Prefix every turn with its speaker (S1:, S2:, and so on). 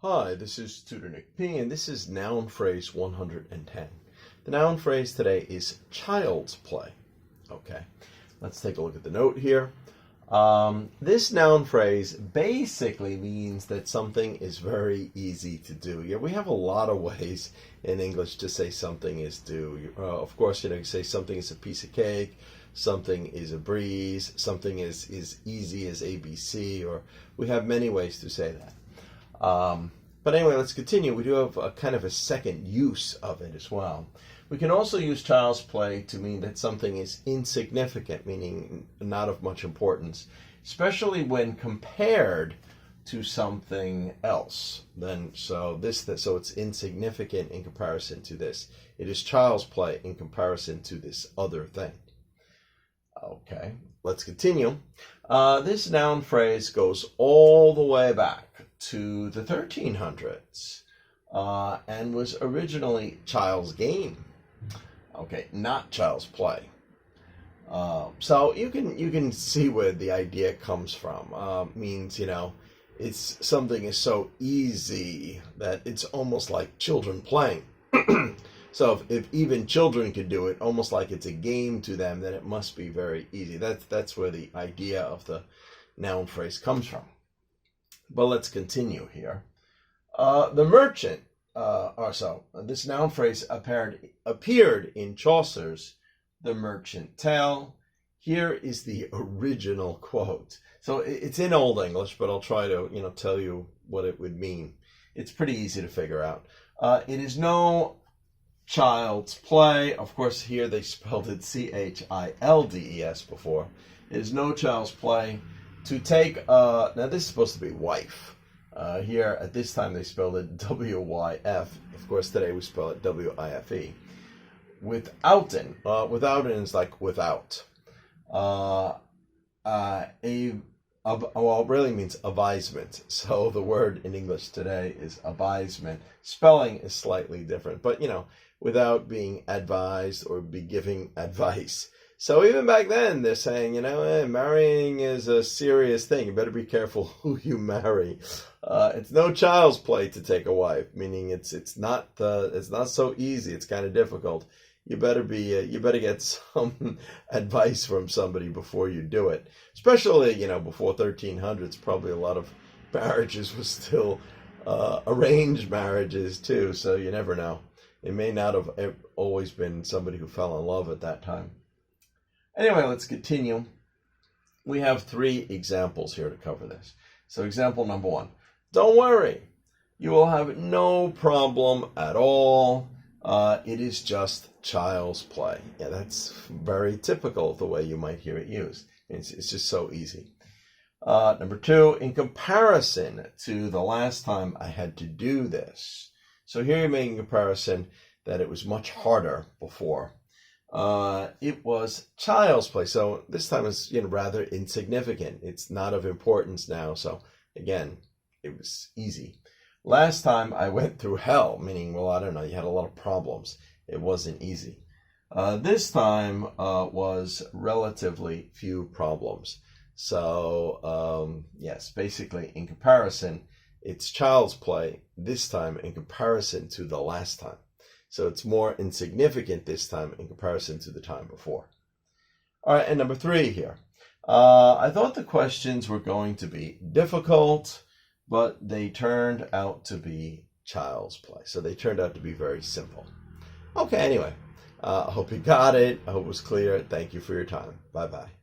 S1: Hi, this is Tutor Nick P, and this is noun phrase 110. The noun phrase today is child's play. Okay, let's take a look at the note here. This noun phrase basically means that something is very easy to do. Yeah, we have a lot of ways in English to say something is do. Of course, you say something is a piece of cake, something is a breeze, something is easy as ABC, or we have many ways to say that. But anyway, let's continue. We do have a kind of a second use of it as well. We can also use child's play to mean that something is insignificant, meaning not of much importance, especially when compared to something else. So it's insignificant in comparison to this. It is child's play in comparison to this other thing. Okay, let's continue. This noun phrase goes all the way back to the 1300s and was originally child's game. Okay, not child's play. So you can see where the idea comes from. Means it's something is so easy that it's almost like children playing. So if even children could do it, almost like it's a game to them, then it must be very easy. That's where the idea of the noun phrase comes from. But let's continue here. The merchant, this noun phrase appeared in Chaucer's The Merchant Tale. Here is the original quote. So it's in Old English, but I'll try to tell you what it would mean. It's pretty easy to figure out. It is no child's play. Of course, here they spelled it Childes before. It is no child's play to take, now this is supposed to be wife. Here at this time they spelled it W-Y-F. Of course, today we spell it W-I-F-E. Withouten. Withouten is like without. It really means advisement. So the word in English today is advisement. Spelling is slightly different, but without being advised or be giving advice. So even back then, they're saying, marrying is a serious thing. You better be careful who you marry. It's no child's play to take a wife, meaning it's not so easy. It's kind of difficult. You better get some advice from somebody before you do it. Especially, before 1300s, probably a lot of marriages was still arranged marriages too. So you never know. It may not have always been somebody who fell in love at that time. Anyway, let's continue. We have 3 examples here to cover this. So example number 1. Don't worry. You will have no problem at all. It is just child's play. Yeah, that's very typical of the way you might hear it used. It's just so easy. Number 2, in comparison to the last time I had to do this. So here you're making a comparison that it was much harder before. It was child's play. So this time is rather insignificant. It's not of importance now. So again, it was easy. Last time I went through hell, meaning, well, I don't know, you had a lot of problems. It wasn't easy. This time was relatively few problems. So yes, basically in comparison, it's child's play this time in comparison to the last time. So it's more insignificant this time in comparison to the time before. All right, and number 3 here. I thought the questions were going to be difficult, but they turned out to be child's play. So they turned out to be very simple. Okay, anyway, I hope you got it. I hope it was clear. Thank you for your time. Bye-bye.